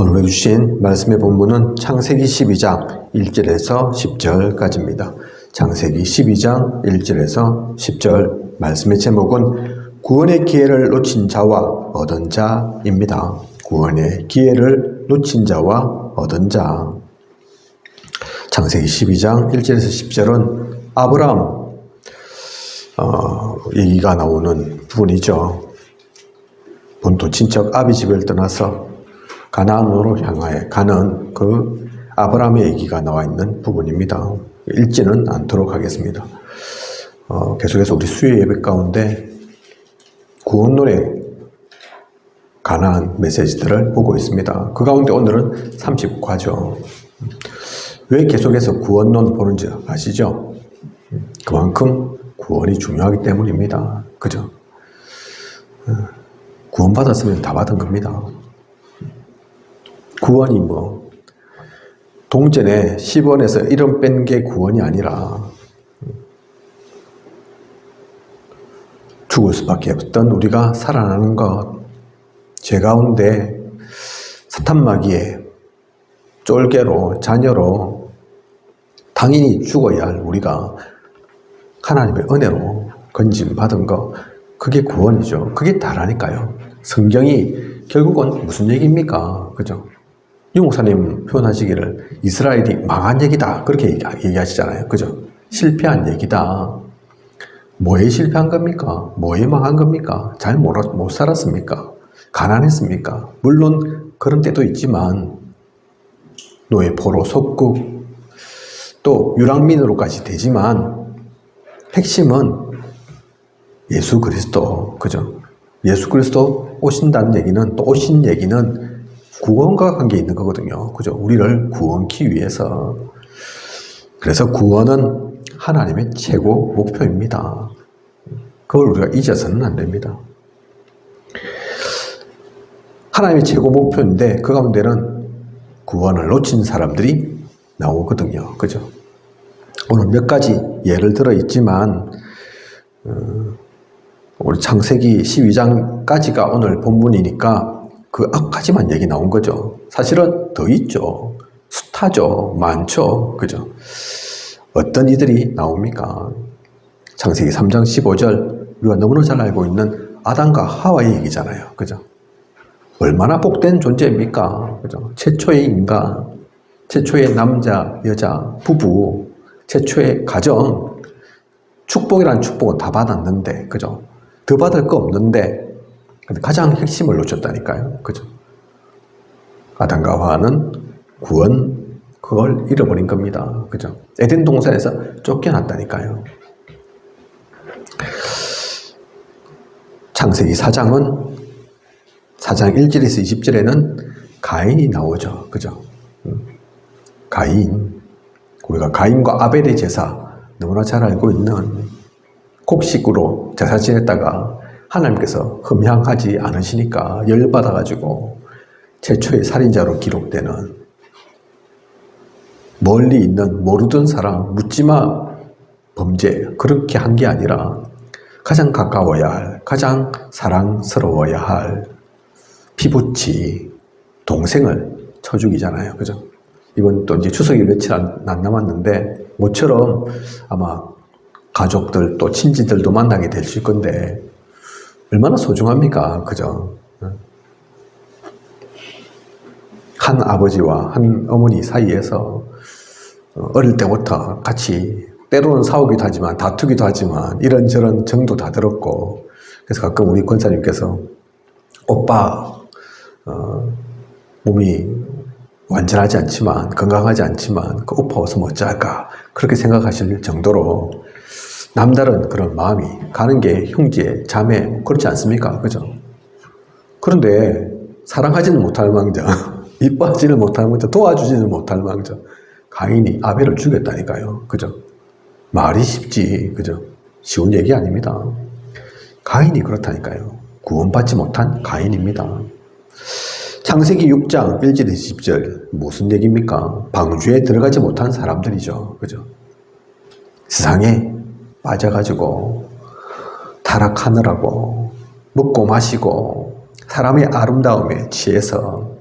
오늘 주신 말씀의 본문은 창세기 12장 1절에서 10절까지입니다. 창세기 12장 1절에서 10절 말씀의 제목은 구원의 기회를 놓친 자와 얻은 자입니다. 구원의 기회를 놓친 자와 얻은 자. 창세기 12장 1절에서 10절은 아브라함 얘기가 나오는 부분이죠. 본토 친척 아비 집을 떠나서 가나안으로 향하여 가는 그 아브라함의 얘기가 나와 있는 부분입니다. 읽지는 않도록 하겠습니다. 계속해서 우리 수요 예배 가운데 구원 노래 가나안 메시지들을 보고 있습니다. 그 가운데 오늘은 30과죠. 왜 계속해서 구원론 보는지 아시죠? 그만큼 구원이 중요하기 때문입니다. 그죠? 구원받았으면 다 받은 겁니다. 구원이 동전에 10원에서 1원 뺀 게 구원이 아니라 죽을 수밖에 없던 우리가 살아나는 것, 죄 가운데 사탄마귀의 쫄개로 자녀로 당연히 죽어야 할 우리가 하나님의 은혜로 건짐받은 것, 그게 구원이죠. 그게 다라니까요. 성경이 결국은 무슨 얘기입니까? 그죠? 유 목사님 표현하시기를 이스라엘이 망한 얘기다 그렇게 얘기하시잖아요. 그죠? 실패한 얘기다. 뭐에 실패한 겁니까? 뭐에 망한 겁니까? 잘 못 살았습니까? 가난했습니까? 물론 그런 때도 있지만 노예 포로 속국 또 유랑민으로까지 되지만 핵심은 예수 그리스도. 그죠? 예수 그리스도 오신다는 얘기는, 또 오신 얘기는 구원과 관계 있는 거거든요. 그죠? 우리를 구원하기 위해서. 그래서 구원은 하나님의 최고 목표입니다. 그걸 우리가 잊어서는 안 됩니다. 하나님의 최고 목표인데 그 가운데는 구원을 놓친 사람들이 나오거든요. 그죠? 오늘 몇 가지 예를 들어 있지만 우리 창세기 12장까지가 오늘 본문이니까 그 앞까지만 얘기 나온 거죠. 사실은 더 있죠. 숱하죠. 많죠. 그죠? 어떤 이들이 나옵니까? 창세기 3장 15절, 우리가 너무나 잘 알고 있는 아담과 하와의 얘기잖아요. 그죠? 얼마나 복된 존재입니까? 그죠? 최초의 인간, 최초의 남자, 여자, 부부, 최초의 가정, 축복이란 축복은 다 받았는데, 그죠? 더 받을 거 없는데, 근데 가장 핵심을 놓쳤다니까요. 그죠? 아담과 하와는 구원, 그걸 잃어버린 겁니다. 그죠? 에덴 동산에서 쫓겨났다니까요. 창세기 4장은 4장 1절에서 20절에는 가인이 나오죠. 그죠? 가인. 우리가 가인과 아벨의 제사 너무나 잘 알고 있는 곡식으로 제사 지냈다가 하나님께서 흠향하지 않으시니까 열받아가지고 최초의 살인자로 기록되는, 멀리 있는 모르던 사람 묻지마 범죄, 그렇게 한 게 아니라 가장 가까워야 할, 가장 사랑스러워야 할 피부치 동생을 쳐 죽이잖아요. 그죠? 이번 또 이제 추석이 며칠 안 남았는데 모처럼 아마 가족들 또 친지들도 만나게 되실 건데 얼마나 소중합니까? 그죠? 한 아버지와 한 어머니 사이에서 어릴 때부터 같이 때로는 싸우기도 하지만 다투기도 하지만 이런저런 정도 다 들었고, 그래서 가끔 우리 권사님께서 오빠 몸이 완전하지 않지만, 건강하지 않지만 그 오빠 없으면 어찌할까 그렇게 생각하실 정도로 남다른 그런 마음이 가는 게 형제, 자매, 그렇지 않습니까? 그죠? 그런데 사랑하지는 못할 망정, 이뻐하지는 못할 망정, 도와주지는 못할 망정, 가인이 아벨을 죽였다니까요. 그죠? 말이 쉽지. 그죠? 쉬운 얘기 아닙니다. 가인이 그렇다니까요. 구원받지 못한 가인입니다. 창세기 6장 1절에서 10절 무슨 얘기입니까? 방주에 들어가지 못한 사람들이죠. 그죠? 세상에 빠져가지고 타락하느라고 먹고 마시고 사람의 아름다움에 취해서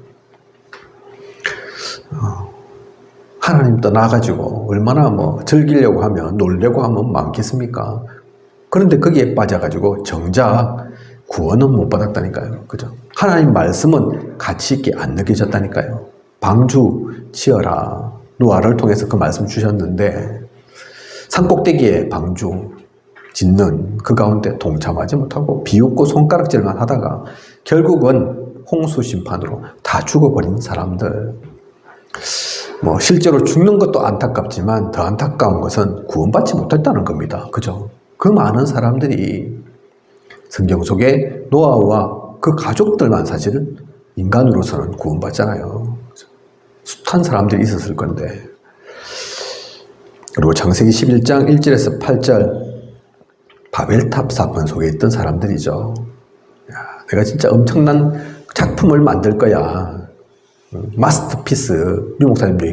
하나님 떠나가지고 얼마나 뭐 즐기려고 하면 놀려고 하면 많겠습니까? 그런데 거기에 빠져가지고 정작 구원은 못 받았다니까요. 그죠? 하나님 말씀은 가치 있게 안 느껴졌다니까요. 방주 지어라. 노아를 통해서 그 말씀 주셨는데 산꼭대기에 방주 짓는 그 가운데 동참하지 못하고 비웃고 손가락질만 하다가 결국은 홍수 심판으로 다 죽어버린 사람들. 뭐 실제로 죽는 것도 안타깝지만 더 안타까운 것은 구원받지 못했다는 겁니다. 그죠? 그 많은 사람들이 성경 속에 노아와 그 가족들만 사실은 인간으로서는 구원받잖아요. 숱한 사람들이 있었을 건데. 그리고 창세기 11장 1절에서 8절 바벨탑 사건 속에 있던 사람들이죠. 야, 내가 진짜 엄청난 작품을 만들 거야. 마스터피스, 유 목사님도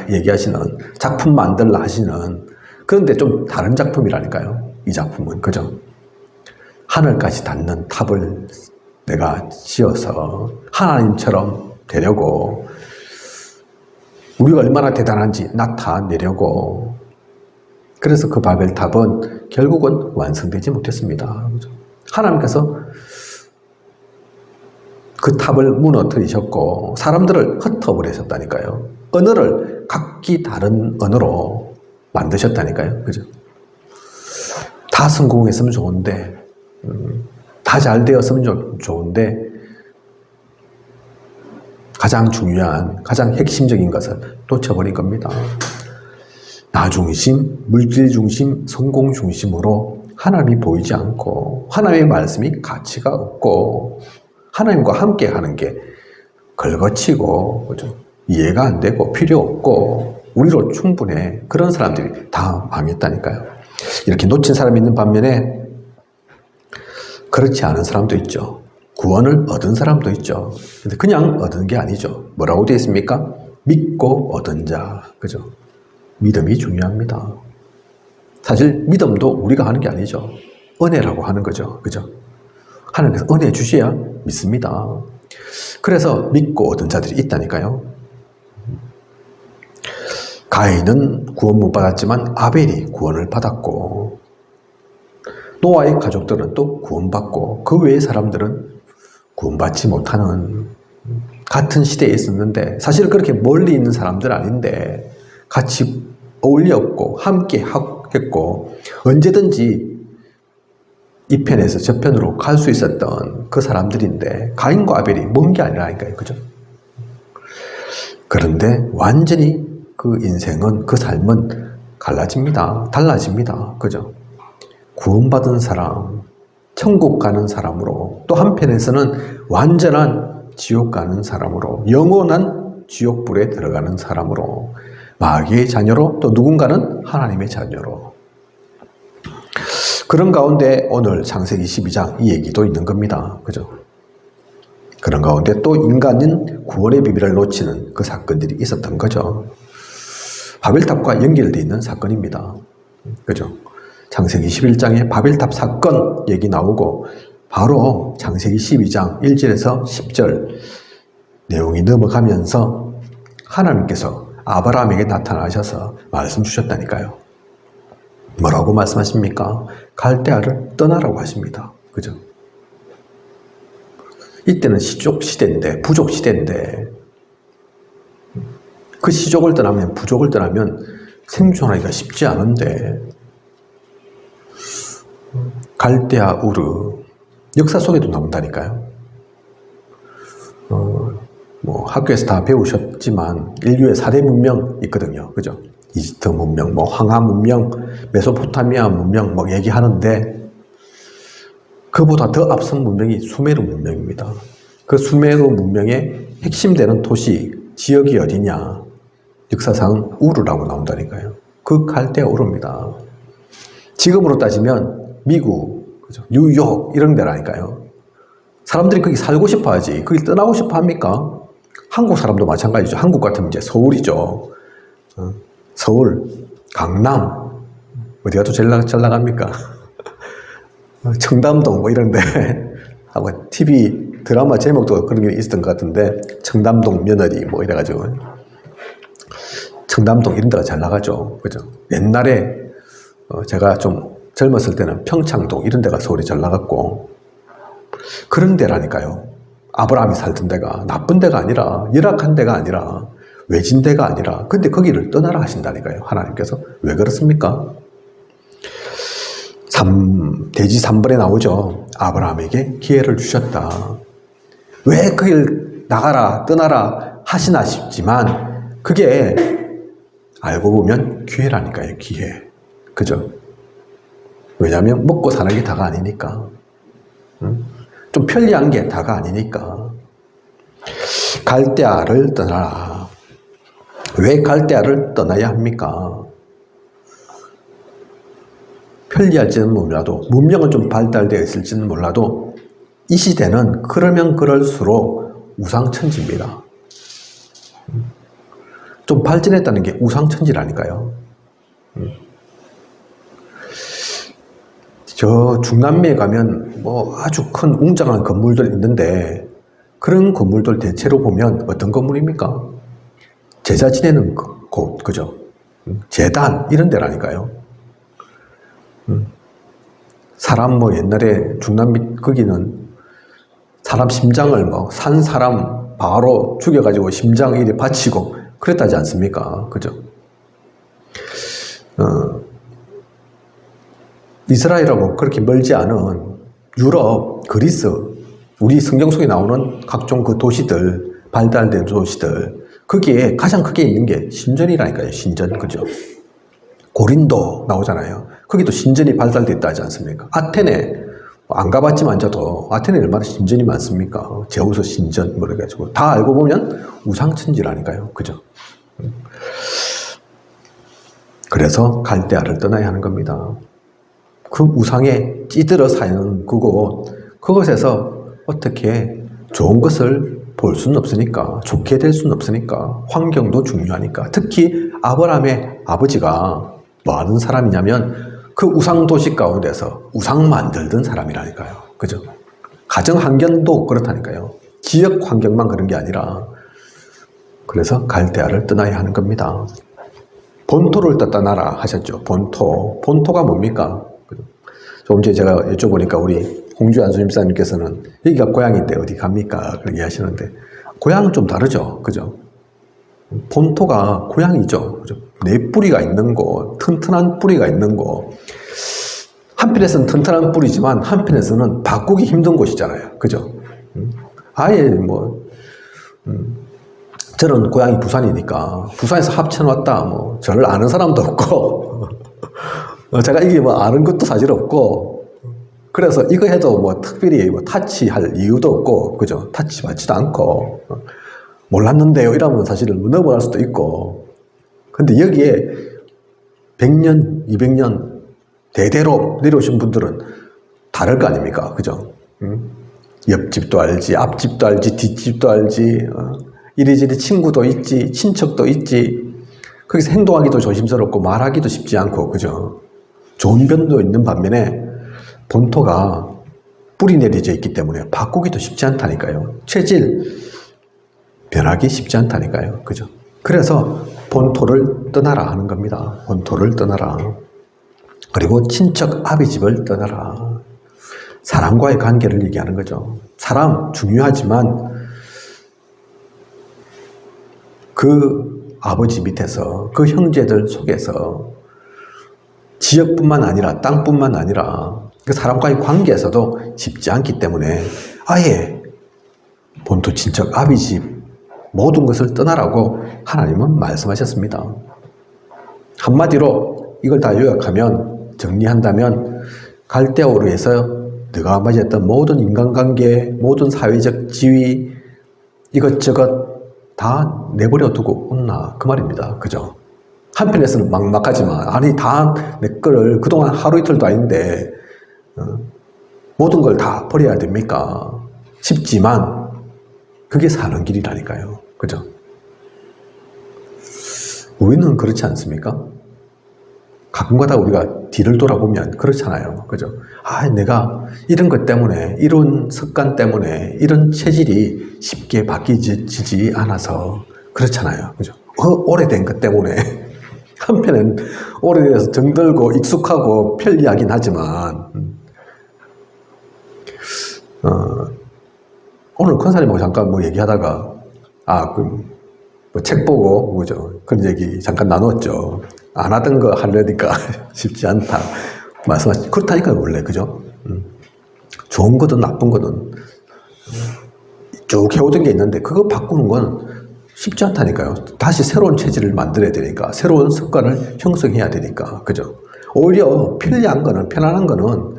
얘기하시는 작품 만들라 하시는, 그런데 좀 다른 작품이라니까요. 이 작품은. 그죠? 하늘까지 닿는 탑을 내가 지어서 하나님처럼 되려고, 우리가 얼마나 대단한지 나타내려고. 그래서 그 바벨탑은 결국은 완성되지 못했습니다. 그죠? 하나님께서 그 탑을 무너뜨리셨고 사람들을 흩어버리셨다니까요. 언어를 각기 다른 언어로 만드셨다니까요. 그죠? 다 성공했으면 좋은데, 다 잘 되었으면 좋은데, 가장 중요한, 가장 핵심적인 것을 놓쳐버린 겁니다. 나 중심, 물질 중심, 성공 중심으로 하나님이 보이지 않고 하나님의 말씀이 가치가 없고 하나님과 함께 하는 게 걸거치고, 그죠? 이해가 안 되고 필요 없고 우리로 충분해. 그런 사람들이 다 망했다니까요. 이렇게 놓친 사람이 있는 반면에 그렇지 않은 사람도 있죠. 구원을 얻은 사람도 있죠. 근데 그냥 얻은 게 아니죠. 뭐라고 되어 있습니까? 믿고 얻은 자. 그죠? 믿음이 중요합니다. 사실 믿음도 우리가 하는 게 아니죠. 은혜라고 하는 거죠. 그죠? 하나님께서 은혜 주셔야 믿습니다. 그래서 믿고 얻은 자들이 있다니까요. 가인은 구원 못 받았지만 아벨이 구원을 받았고, 노아의 가족들은 또 구원받고, 그 외의 사람들은 구원받지 못하는, 같은 시대에 있었는데 사실 그렇게 멀리 있는 사람들 아닌데 같이 어울렸고 함께 했고 언제든지 이 편에서 저 편으로 갈 수 있었던 그 사람들인데 가인과 아벨이 먼 게 아니라니까요. 그죠? 그런데 완전히 그 인생은, 그 삶은 갈라집니다. 달라집니다. 그죠? 구원받은 사람, 천국 가는 사람으로, 또 한편에서는 완전한 지옥 가는 사람으로, 영원한 지옥불에 들어가는 사람으로, 마귀의 자녀로, 또 누군가는 하나님의 자녀로. 그런 가운데 오늘 창세기 12장 이 얘기도 있는 겁니다. 그죠? 그런 가운데 또 인간인 구원의 비밀을 놓치는 그 사건들이 있었던 거죠. 바벨탑과 연결되어 있는 사건입니다. 그죠? 창세기 11장에 바벨탑 사건 얘기 나오고 바로 창세기 12장 1절에서 10절 내용이 넘어가면서 하나님께서 아브라함에게 나타나셔서 말씀 주셨다니까요. 뭐라고 말씀하십니까? 갈대아를 떠나라고 하십니다. 그죠? 이때는 시족 시대인데, 부족 시대인데, 그 시족을 떠나면, 부족을 떠나면 생존하기가 쉽지 않은데, 갈대아 우르, 역사 속에도 나온다니까요. 뭐 학교에서 다 배우셨지만 인류의 4대 문명 있거든요. 그죠? 이집트 문명, 뭐 황하 문명, 메소포타미아 문명 뭐 얘기하는데 그보다 더 앞선 문명이 수메르 문명입니다. 그 수메르 문명의 핵심되는 도시, 지역이 어디냐? 역사상 우르라고 나온다니까요. 그 갈대아 우르입니다. 지금으로 따지면 미국, 그죠? 뉴욕 이런 데라니까요. 사람들이 거기 살고 싶어 하지. 거기 떠나고 싶어 합니까? 한국 사람도 마찬가지죠. 한국 같으면 이제 서울이죠. 서울, 강남, 어디가 또 제일 잘 나갑니까? 청담동 뭐 이런데 하고 TV 드라마 제목도 그런 게 있었던 것 같은데 청담동 며느리 뭐 이래가지고 청담동 이런 데가 잘 나가죠. 그죠? 옛날에 제가 좀 젊었을 때는 평창동 이런 데가 서울이 잘 나갔고 그런 데라니까요. 아브라함이 살던 데가 나쁜 데가 아니라 열악한 데가 아니라 외진 데가 아니라 근데 거기를 떠나라 하신다니까요. 하나님께서. 왜 그렇습니까? 돼지 3번에 나오죠. 아브라함에게 기회를 주셨다. 왜 그 길 나가라 떠나라 하시나 싶지만 그게 알고 보면 기회라니까요. 기회. 그죠? 왜냐하면 먹고 사는 게 다가 아니니까. 좀 편리한 게 다가 아니니까. 갈대아를 떠나라. 왜 갈대아를 떠나야 합니까? 편리할지는 몰라도 문명은 좀 발달되어 있을지는 몰라도 이 시대는 그러면 그럴수록 우상천지입니다. 좀 발전했다는 게 우상천지라니까요. 저 중남미에 가면 뭐 아주 큰 웅장한 건물들 있는데 그런 건물들 대체로 보면 어떤 건물입니까? 제자 지내는 곳, 그죠? 제단 이런 데라니까요. 사람 뭐 옛날에 중남미 거기는 사람 심장을 뭐 산 사람 바로 죽여가지고 심장 이리 바치고 그랬다지 않습니까? 그죠? 이스라엘하고 그렇게 멀지 않은 유럽, 그리스, 우리 성경 속에 나오는 각종 그 도시들, 발달된 도시들, 거기에 가장 크게 있는 게 신전이라니까요. 신전, 그죠? 고린도 나오잖아요. 거기도 신전이 발달됐다 하지 않습니까? 아테네, 안 가봤지만 저도 아테네 얼마나 신전이 많습니까? 제우스 신전, 뭐 이래가지고. 다 알고 보면 우상천지라니까요. 그죠? 그래서 갈대아를 떠나야 하는 겁니다. 그 우상에 찌들어 사는 그곳에서 어떻게 좋은 것을 볼 수는 없으니까, 좋게 될 수는 없으니까, 환경도 중요하니까. 특히 아브라함의 아버지가 뭐 하는 사람이냐면 그 우상 도시 가운데서 우상 만들던 사람이라니까요. 그죠? 가정 환경도 그렇다니까요. 지역 환경만 그런 게 아니라. 그래서 갈대아를 떠나야 하는 겁니다. 본토를 떠나라 하셨죠. 본토. 본토가 뭡니까? 조금 전에 제가 여쭤보니까 우리 홍주환 수임사님께서는 여기가 고향인데 어디 갑니까? 그렇게 하시는데 고향은 좀 다르죠. 그죠? 본토가 고향이죠. 그죠? 내 뿌리가 있는 곳, 튼튼한 뿌리가 있는 곳. 한편에서는 튼튼한 뿌리지만 한편에서는 바꾸기 힘든 곳이잖아요. 그죠? 아예 뭐 저는 고향이 부산이니까 부산에서 합쳐놨다 뭐 저를 아는 사람도 없고 제가 이게 뭐 아는 것도 사실 없고 그래서 이거 해도 뭐 특별히 뭐 타치할 이유도 없고 그죠? 타치 받지도 않고 몰랐는데요 이러면 사실은 뭐 넘어갈 수도 있고 근데 여기에 100년, 200년 대대로 내려오신 분들은 다를 거 아닙니까? 그죠? 옆집도 알지, 앞집도 알지, 뒷집도 알지, 이리저리 친구도 있지, 친척도 있지. 거기서 행동하기도 조심스럽고 말하기도 쉽지 않고, 그죠? 좋은 변도 있는 반면에 본토가 뿌리 내려져 있기 때문에 바꾸기도 쉽지 않다니까요. 체질 변하기 쉽지 않다니까요. 그죠? 그래서 본토를 떠나라 하는 겁니다. 본토를 떠나라. 그리고 친척 아비집을 떠나라. 사람과의 관계를 얘기하는 거죠. 사람 중요하지만 그 아버지 밑에서 그 형제들 속에서 지역뿐만 아니라 땅뿐만 아니라 그 사람과의 관계에서도 쉽지 않기 때문에 아예 본토 친척 아비집 모든 것을 떠나라고 하나님은 말씀하셨습니다. 한마디로 이걸 다 요약하면 정리한다면 갈대아로 해서 네가 맞이했던 모든 인간관계, 모든 사회적 지위 이것저것 다 내버려 두고 온나 그 말입니다. 그죠? 한편에서는 막막하지만 아니 다 내 거를 그동안 하루 이틀도 아닌데 모든 걸 다 버려야 됩니까? 쉽지만 그게 사는 길이라니까요. 그죠? 우리는 그렇지 않습니까? 가끔가다 우리가 뒤를 돌아보면 그렇잖아요. 그죠? 아, 내가 이런 것 때문에, 이런 습관 때문에, 이런 체질이 쉽게 바뀌지 않아서 그렇잖아요. 그죠? 오래된 것 때문에 한편은 오래돼서 정들고 익숙하고 편리하긴 하지만 오늘 권사님하고 잠깐 뭐 얘기하다가 뭐 책 보고 그죠 그런 얘기 잠깐 나눴죠. 안 하던 거 하려니까 쉽지 않다 말씀하시. 그렇다니까요 원래 그죠. 좋은 거든 나쁜 거든 쭉 해오던 게 있는데 그거 바꾸는 건 쉽지 않다니까요. 다시 새로운 체질을 만들어야 되니까 새로운 습관을 형성해야 되니까 그죠. 오히려 편리한 거는 편안한 거는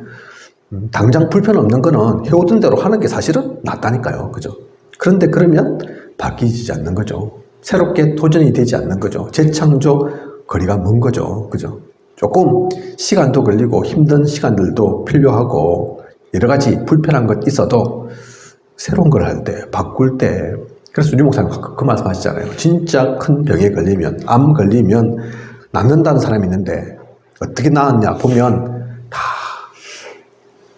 당장 불편 없는 거는 해오던 대로 하는 게 사실은 낫다니까요 그죠. 그런데 그러면 바뀌지 않는 거죠. 새롭게 도전이 되지 않는 거죠. 재창조 거리가 먼 거죠 그죠. 조금 시간도 걸리고 힘든 시간들도 필요하고 여러 가지 불편한 것 있어도 새로운 걸 할 때, 바꿀 때, 그래서 유 목사님 그 말씀 하시잖아요. 진짜 큰 병에 걸리면, 암 걸리면 낫는다는 사람이 있는데 어떻게 나았냐 보면 다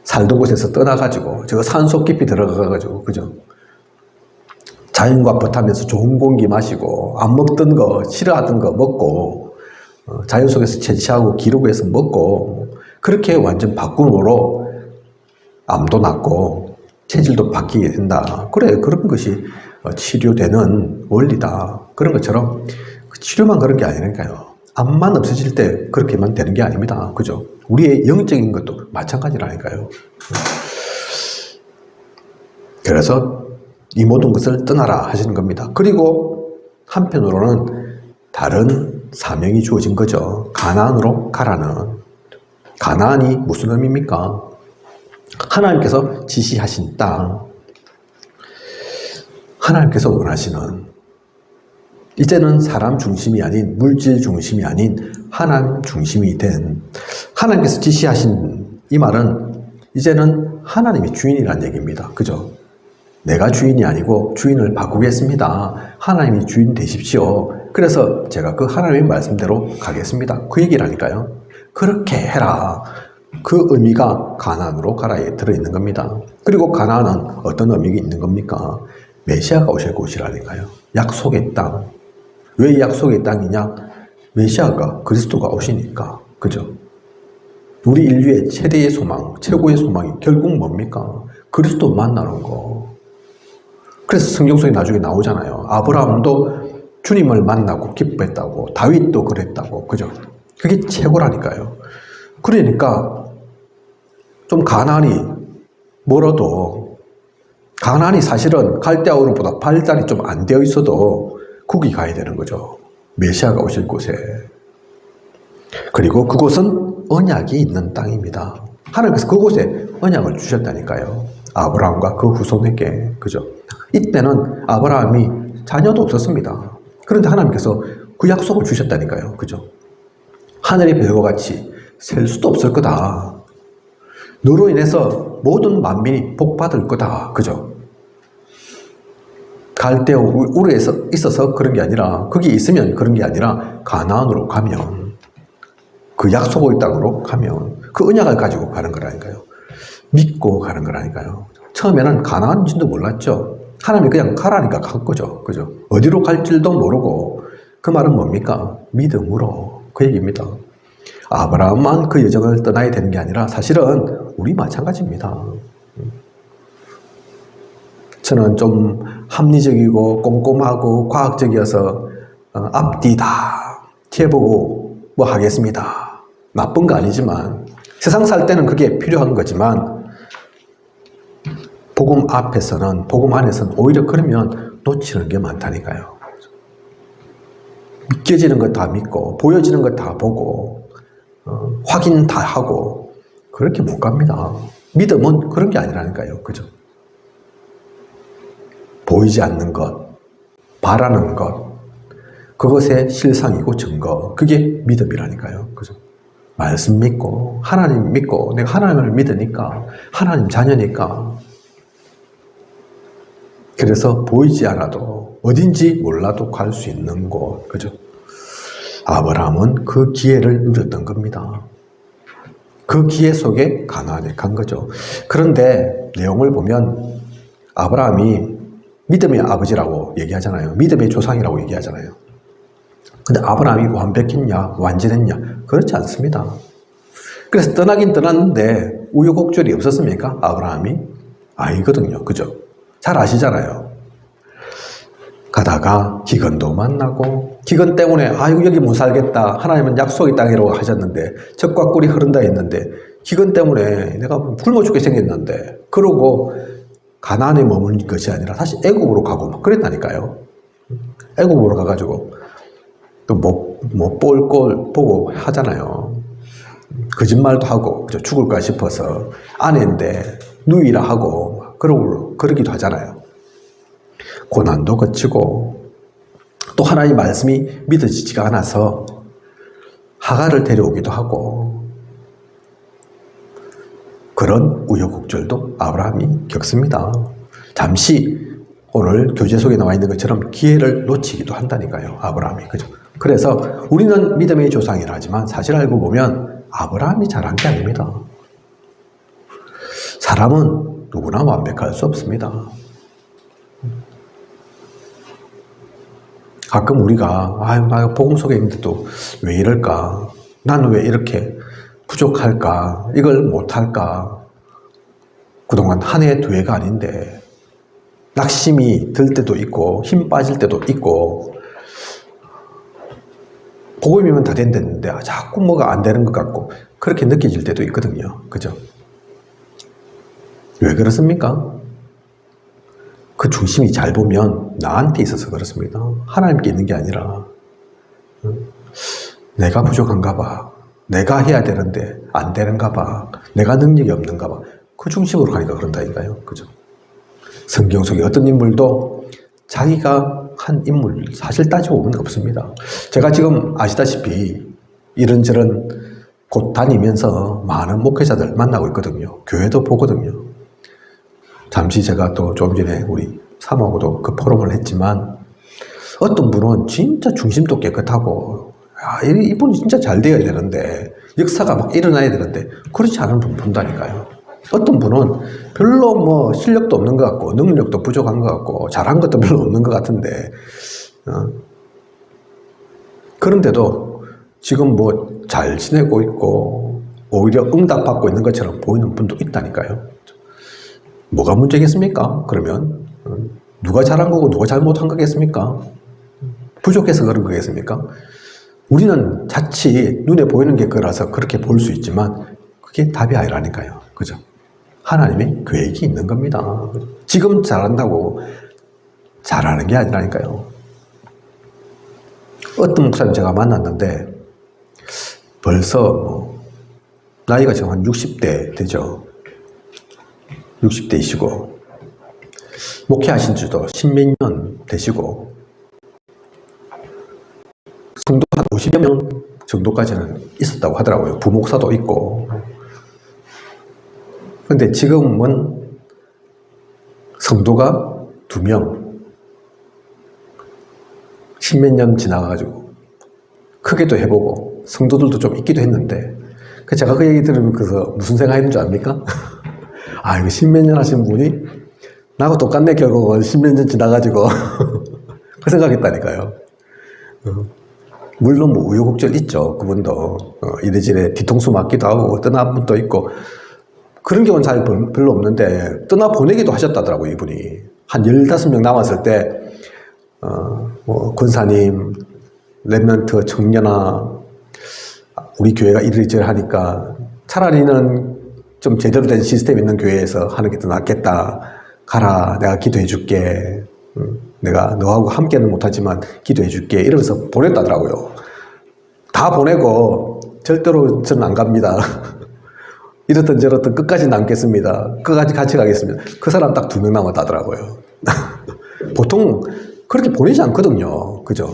살던 곳에서 떠나가지고 저 산속 깊이 들어가가지고 그죠. 자연과 벗하면서 좋은 공기 마시고 안 먹던 거, 싫어하던 거 먹고 자연 속에서 채취하고 기르고 해서 먹고 그렇게 완전 바꿈으로 암도 낫고 체질도 바뀌게 된다. 그래, 그런 것이 치료되는 원리다. 그런 것처럼 치료만 그런 게 아니니까요. 암만 없어질 때 그렇게만 되는 게 아닙니다. 그죠? 우리의 영적인 것도 마찬가지라니까요. 그래서 이 모든 것을 떠나라 하시는 겁니다. 그리고 한편으로는 다른 사명이 주어진 거죠. 가나안으로 가라는. 가나안이 무슨 의미입니까? 하나님께서 지시하신 땅, 하나님께서 원하시는, 이제는 사람 중심이 아닌 물질 중심이 아닌 하나님 중심이 된, 하나님께서 지시하신 이 말은 이제는 하나님이 주인이라는 얘기입니다. 그죠? 내가 주인이 아니고 주인을 바꾸겠습니다. 하나님이 주인 되십시오. 그래서 제가 그 하나님의 말씀대로 가겠습니다. 그 얘기라니까요. 그렇게 해라. 그 의미가 가나안으로 가라에 들어있는 겁니다. 그리고 가나안은 어떤 의미가 있는 겁니까? 메시아가 오실 곳이라니까요. 약속의 땅. 왜 약속의 땅이냐? 메시아가 그리스도가 오시니까. 그죠? 우리 인류의 최대의 소망, 최고의 소망이 결국 뭡니까? 그리스도 만나는 거. 그래서 성경 속에 나중에 나오잖아요. 아브라함도 주님을 만나고 기뻐했다고, 다윗도 그랬다고. 그죠? 그게 최고라니까요. 그러니까 좀 가나안이 멀어도, 가나안이 사실은 갈대아우르보다 발달이 좀 안 되어 있어도 거기 가야 되는 거죠. 메시아가 오실 곳에. 그리고 그곳은 언약이 있는 땅입니다. 하나님께서 그곳에 언약을 주셨다니까요. 아브라함과 그 후손에게. 그죠? 이때는 아브라함이 자녀도 없었습니다. 그런데 하나님께서 그 약속을 주셨다니까요. 그죠? 하늘의 별과 같이 셀 수도 없을 거다. 너로 인해서 모든 만민이 복받을 거다. 그죠? 갈대아 우르에 있어서 그런 게 아니라, 거기 있으면 그런 게 아니라 가나안으로 가면, 그 약속의 땅으로 가면 그 언약을 가지고 가는 거라니까요. 믿고 가는 거라니까요. 처음에는 가나안인지도 몰랐죠. 하나님이 그냥 가라니까 간 거죠. 그죠? 어디로 갈지도 모르고. 그 말은 뭡니까? 믿음으로. 그 얘기입니다. 아브라함만 그 여정을 떠나야 되는 게 아니라 사실은 우리 마찬가지입니다. 저는 좀 합리적이고 꼼꼼하고 과학적이어서 앞뒤 다 해보고 뭐 하겠습니다. 나쁜 거 아니지만, 세상 살 때는 그게 필요한 거지만 복음 앞에서는, 복음 안에서는 오히려 그러면 놓치는 게 많다니까요. 믿겨지는 것 다 믿고 보여지는 것 다 보고 확인 다 하고 그렇게 못 갑니다. 믿음은 그런 게 아니라니까요. 그죠? 보이지 않는 것, 바라는 것, 그것의 실상이고 증거, 그게 믿음이라니까요. 그죠? 말씀 믿고 하나님 믿고 내가 하나님을 믿으니까, 하나님 자녀니까, 그래서 보이지 않아도 어딘지 몰라도 갈 수 있는 곳. 그죠? 아브라함은 그 기회를 누렸던 겁니다. 그 기회 속에 가나안에 간 거죠. 그런데 내용을 보면 아브라함이 믿음의 아버지라고 얘기하잖아요. 믿음의 조상이라고 얘기하잖아요. 근데 아브라함이 완벽했냐, 완전했냐? 그렇지 않습니다. 그래서 떠나긴 떠났는데 우여곡절이 없었습니까? 아브라함이? 아니거든요. 그죠? 잘 아시잖아요. 가다가 기근도 만나고, 기근 때문에 아이고 여기 못 살겠다, 하나님은 약속의 땅이라고 하셨는데 젖과 꿀이 흐른다 했는데 기근 때문에 내가 굶어 죽게 생겼는데, 그러고 가나안에 머무는 것이 아니라 다시 애굽으로 가고 막 그랬다니까요. 애굽으로 가가지고 또 못 볼 걸 보고 하잖아요. 거짓말도 하고, 그죠? 죽을까 싶어서 아내인데 누이라 하고 그러기도 하잖아요. 고난도 거치고, 또 하나님의 말씀이 믿어지지가 않아서 하갈을 데려오기도 하고, 그런 우여곡절도 아브라함이 겪습니다. 잠시 오늘 교재 속에 나와 있는 것처럼 기회를 놓치기도 한다니까요. 아브라함이. 그죠? 그래서 우리는 믿음의 조상이라 하지만 사실 알고 보면 아브라함이 잘한 게 아닙니다. 사람은 누구나 완벽할 수 없습니다. 가끔 우리가 아유 나 복음 속에 있는데도 왜 이럴까? 나는 왜 이렇게 부족할까? 이걸 못할까? 그동안 한 해 두 해가 아닌데 낙심이 들 때도 있고 힘 빠질 때도 있고, 복음이면 다 된다는데 자꾸 뭐가 안 되는 것 같고 그렇게 느껴질 때도 있거든요. 그죠? 왜 그렇습니까? 그 중심이 잘 보면 나한테 있어서 그렇습니다. 하나님께 있는 게 아니라 내가 부족한가 봐, 내가 해야 되는데 안 되는가 봐, 내가 능력이 없는가 봐, 그 중심으로 가니까 그런다니까요. 그죠? 성경 속에 어떤 인물도 자기가 한 인물 사실 따지고 보면 없습니다. 제가 지금 아시다시피 이런저런 곳 다니면서 많은 목회자들 만나고 있거든요. 교회도 보거든요. 잠시 제가 또 좀 전에 우리 사모하고도 그 포럼을 했지만, 어떤 분은 진짜 중심도 깨끗하고 이분이 진짜 잘 되어야 되는데, 역사가 막 일어나야 되는데 그렇지 않은 분 본다니까요. 어떤 분은 별로 뭐 실력도 없는 것 같고 능력도 부족한 것 같고 잘한 것도 별로 없는 것 같은데 그런데도 지금 뭐 잘 지내고 있고 오히려 응답받고 있는 것처럼 보이는 분도 있다니까요. 뭐가 문제겠습니까? 그러면 누가 잘한 거고 누가 잘못한 거겠습니까? 부족해서 그런 거겠습니까? 우리는 자칫 눈에 보이는 게 그라서 그렇게 볼 수 있지만 그게 답이 아니라니까요. 그죠? 하나님의 계획이 있는 겁니다. 지금 잘한다고 잘하는 게 아니라니까요. 어떤 목사님 제가 만났는데 벌써 나이가 지금 한 60대 되죠. 60대이시고 목회하신 지도 10몇 년 되시고 성도 한 50여 명 정도까지는 있었다고 하더라고요. 부목사도 있고. 근데 지금은 성도가 2명, 10몇 년 지나가가지고 크게도 해보고 성도들도 좀 있기도 했는데, 제가 그 얘기 들으면서 무슨 생각했는 줄 압니까? 아, 이거 10몇 년 하신 분이 나하고 똑같네, 결국은 10몇 년 지나가지고. 그 생각했다니까요. 물론 뭐 우여곡절 있죠. 그분도 이래저래 뒤통수 맞기도 하고 떠난 분도 있고 그런 경우는 잘 별로 없는데, 떠나 보내기도 하셨다더라고요. 이분이 한 15명 남았을 때 뭐 권사님, 랩런트, 청년아, 우리 교회가 이리저리 하니까 차라리는 좀 제대로 된 시스템 있는 교회에서 하는 게 더 낫겠다. 가라, 내가 기도해 줄게. 내가 너하고 함께는 못하지만 기도해 줄게. 이러면서 보냈다더라고요. 다 보내고 절대로 저는 안 갑니다. 이렇든 저렇든 끝까지 남겠습니다. 끝까지 같이 가겠습니다. 그 사람 딱 2명 남았다더라고요. 보통 그렇게 보내지 않거든요. 그죠?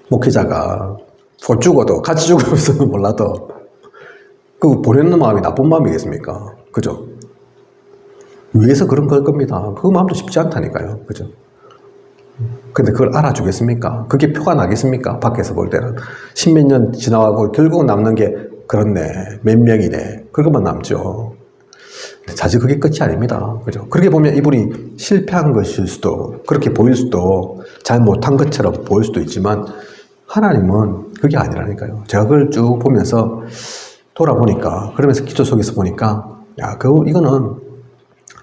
목회자가 곧 죽어도 같이 죽으면서는 몰라도 그 보내는 마음이 나쁜 마음이겠습니까? 그죠? 위에서 그런 걸 겁니다. 그 마음도 쉽지 않다니까요. 그죠? 근데 그걸 알아주겠습니까? 그게 표가 나겠습니까? 밖에서 볼 때는. 10몇 년 지나가고 결국은 남는 게 그렇네, 몇 명이네, 그것만 남죠. 사실 그게 끝이 아닙니다. 그죠? 그렇게 보면 이분이 실패한 것일 수도, 그렇게 보일 수도, 잘 못한 것처럼 보일 수도 있지만 하나님은 그게 아니라니까요. 제가 그걸 쭉 보면서 돌아보니까, 그러면서 기도 속에서 보니까, 야, 이거는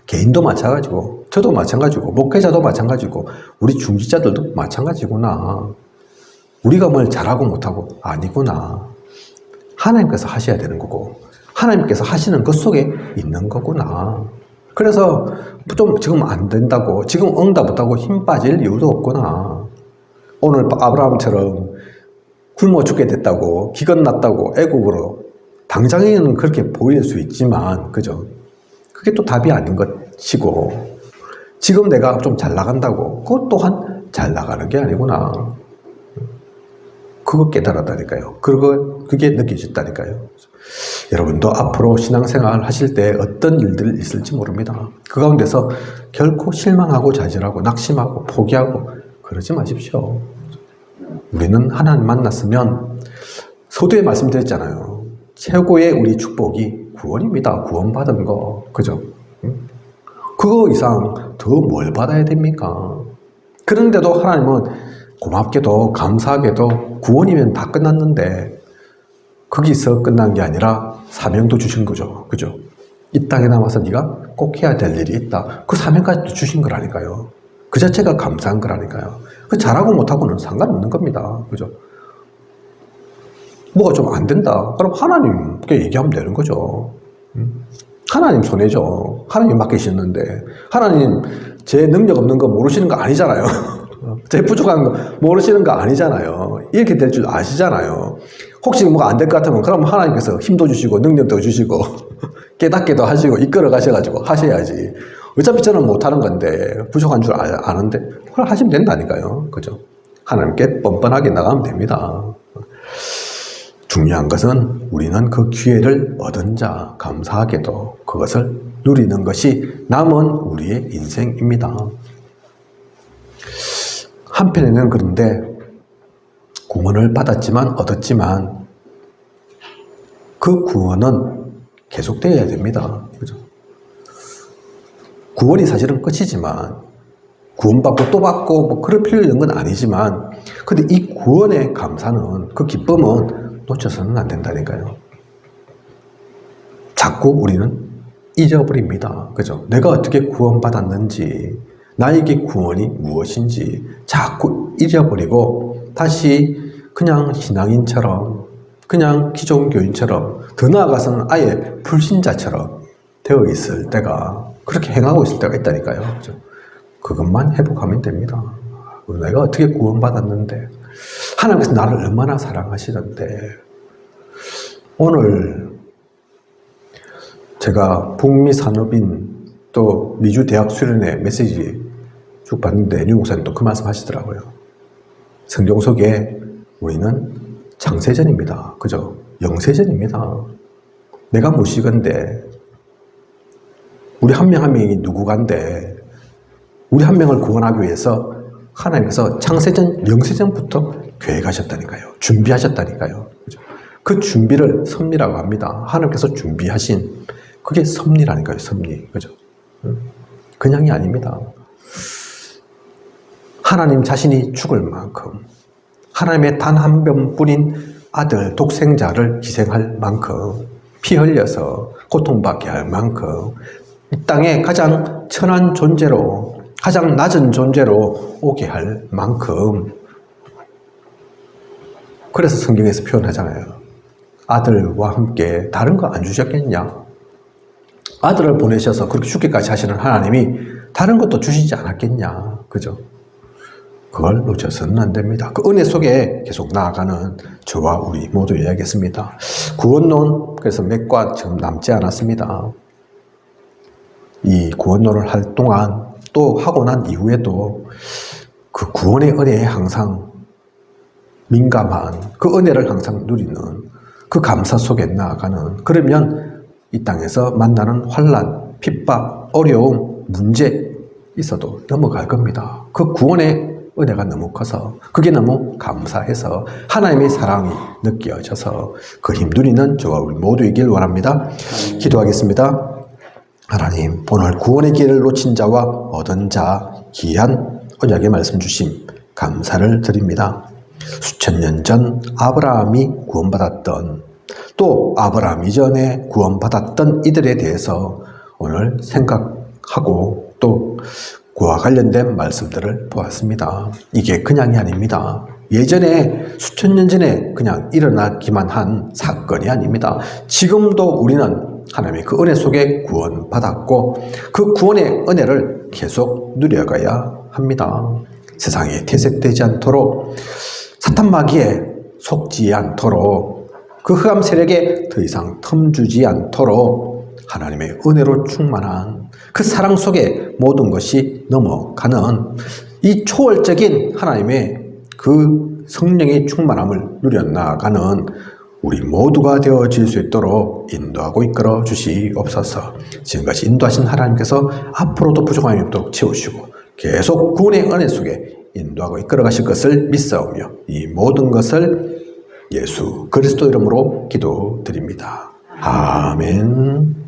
개인도 마찬가지고, 저도 마찬가지고, 목회자도 마찬가지고, 우리 중직자들도 마찬가지구나. 우리가 뭘 잘하고 못하고 아니구나. 하나님께서 하셔야 되는 거고, 하나님께서 하시는 것 속에 있는 거구나. 그래서 좀 지금 안 된다고, 지금 응답 못하고 힘 빠질 이유도 없구나. 오늘 아브라함처럼 굶어 죽게 됐다고, 기근 났다고, 애국으로 당장에는 그렇게 보일 수 있지만, 그죠? 그게 또 답이 아닌 것이고, 지금 내가 좀 잘 나간다고, 그것 또한 잘 나가는 게 아니구나. 그거 깨달았다니까요. 그게 느껴졌다니까요. 여러분도 앞으로 신앙생활 하실 때 어떤 일들이 있을지 모릅니다. 그 가운데서 결코 실망하고 좌절하고 낙심하고 포기하고 그러지 마십시오. 우리는 하나님 만났으면 서두에 말씀드렸잖아요. 최고의 우리 축복이 구원입니다. 구원받은 거. 그죠? 그거 이상 더 뭘 받아야 됩니까? 그런데도 하나님은 고맙게도 감사하게도 구원이면 다 끝났는데 거기서 끝난 게 아니라 사명도 주신 거죠. 그죠? 이 땅에 남아서 네가 꼭 해야 될 일이 있다. 그 사명까지도 주신 거라니까요. 그 자체가 감사한 거라니까요. 그 잘하고 못하고는 상관없는 겁니다. 그죠? 뭐가 좀 안 된다. 그럼 하나님께 얘기하면 되는 거죠. 하나님 손해죠. 하나님 맡기셨는데 하나님 제 능력 없는 거 모르시는 거 아니잖아요. 제 부족한 거 모르시는 거 아니잖아요. 이렇게 될 줄 아시잖아요. 혹시 뭐가 안 될 것 같으면 그럼 하나님께서 힘도 주시고 능력도 주시고 깨닫게도 하시고 이끌어 가셔가지고 하셔야지. 어차피 저는 못하는 건데 부족한 줄 아는데 그걸 하시면 된다니까요. 그죠? 하나님께 뻔뻔하게 나가면 됩니다. 중요한 것은 우리는 그 기회를 얻은 자 감사하게도 그것을 누리는 것이 남은 우리의 인생입니다. 한편에는 그런데 구원을 받았지만 얻었지만 그 구원은 계속되어야 됩니다. 그죠? 구원이 사실은 끝이지만 구원받고 또 받고 뭐 그럴 필요 있는 건 아니지만 근데 이 구원의 감사는 그 기쁨은 놓쳐서는 안 된다니까요. 자꾸 우리는 잊어버립니다. 그죠? 내가 어떻게 구원받았는지 나에게 구원이 무엇인지 자꾸 잊어버리고 다시 그냥 신앙인처럼 그냥 기존 교인처럼 더 나아가서는 아예 불신자처럼 되어 있을 때가 그렇게 행하고 있을 때가 있다니까요. 그죠? 그것만 회복하면 됩니다. 내가 어떻게 구원받았는데 하나님께서 나를 얼마나 사랑하시는데 오늘 제가 북미 산업인 또 미주 대학 수련회 메시지 쭉 봤는데 류 목사님도 그 말씀 하시더라고요. 성경 속에 우리는 창세전입니다. 그죠? 영세전입니다. 내가 무엇이건데 우리 한 명 한 명이 누구간데 우리 한 명을 구원하기 위해서 하나님께서 창세전, 영세전부터 계획하셨다니까요. 준비하셨다니까요. 그죠? 그 준비를 섭리라고 합니다. 하나님께서 준비하신 그게 섭리라니까요. 섭리. 그죠? 그냥이 아닙니다. 하나님 자신이 죽을 만큼 하나님의 단 한 병뿐인 아들 독생자를 희생할 만큼 피 흘려서 고통받게 할 만큼 이 땅에 가장 천한 존재로 가장 낮은 존재로 오게 할 만큼 그래서 성경에서 표현하잖아요. 아들과 함께 다른 거 안 주셨겠냐? 아들을 보내셔서 그렇게 죽기까지 하시는 하나님이 다른 것도 주시지 않았겠냐? 그죠? 그걸 놓쳐서는 안 됩니다. 그 은혜 속에 계속 나아가는 저와 우리 모두 이야기했습니다. 구원론, 그래서 몇 과 지금 남지 않았습니다. 이 구원론을 할 동안 또 하고 난 이후에도 그 구원의 은혜에 항상 민감한 그 은혜를 항상 누리는 그 감사 속에 나아가는 그러면 이 땅에서 만나는 환난, 핍박, 어려움, 문제 있어도 넘어갈 겁니다. 그 구원의 은혜가 너무 커서 그게 너무 감사해서 하나님의 사랑이 느껴져서 그 힘 누리는 저와 우리 모두이길 원합니다. 기도하겠습니다. 하나님, 오늘 구원의 길을 놓친 자와 얻은 자 귀한 언약의 말씀 주심 감사를 드립니다. 수천 년 전 아브라함이 구원받았던, 또 아브라함 이전에 구원받았던 이들에 대해서 오늘 생각하고 또 그와 관련된 말씀들을 보았습니다. 이게 그냥이 아닙니다. 예전에 수천 년 전에 그냥 일어나기만 한 사건이 아닙니다. 지금도 우리는 하나님의 그 은혜 속에 구원받았고 그 구원의 은혜를 계속 누려가야 합니다. 세상에 퇴색되지 않도록, 사탄 마귀에 속지 않도록, 그 흑암 세력에 더 이상 틈주지 않도록 하나님의 은혜로 충만한 그 사랑 속에 모든 것이 넘어가는 이 초월적인 하나님의 그 성령의 충만함을 누려나가는 우리 모두가 되어질 수 있도록 인도하고 이끌어 주시옵소서. 지금까지 인도하신 하나님께서 앞으로도 부족함이 없도록 채우시고 계속 구원의 은혜 속에 인도하고 이끌어 가실 것을 믿사오며 이 모든 것을 예수 그리스도 이름으로 기도드립니다. 아멘.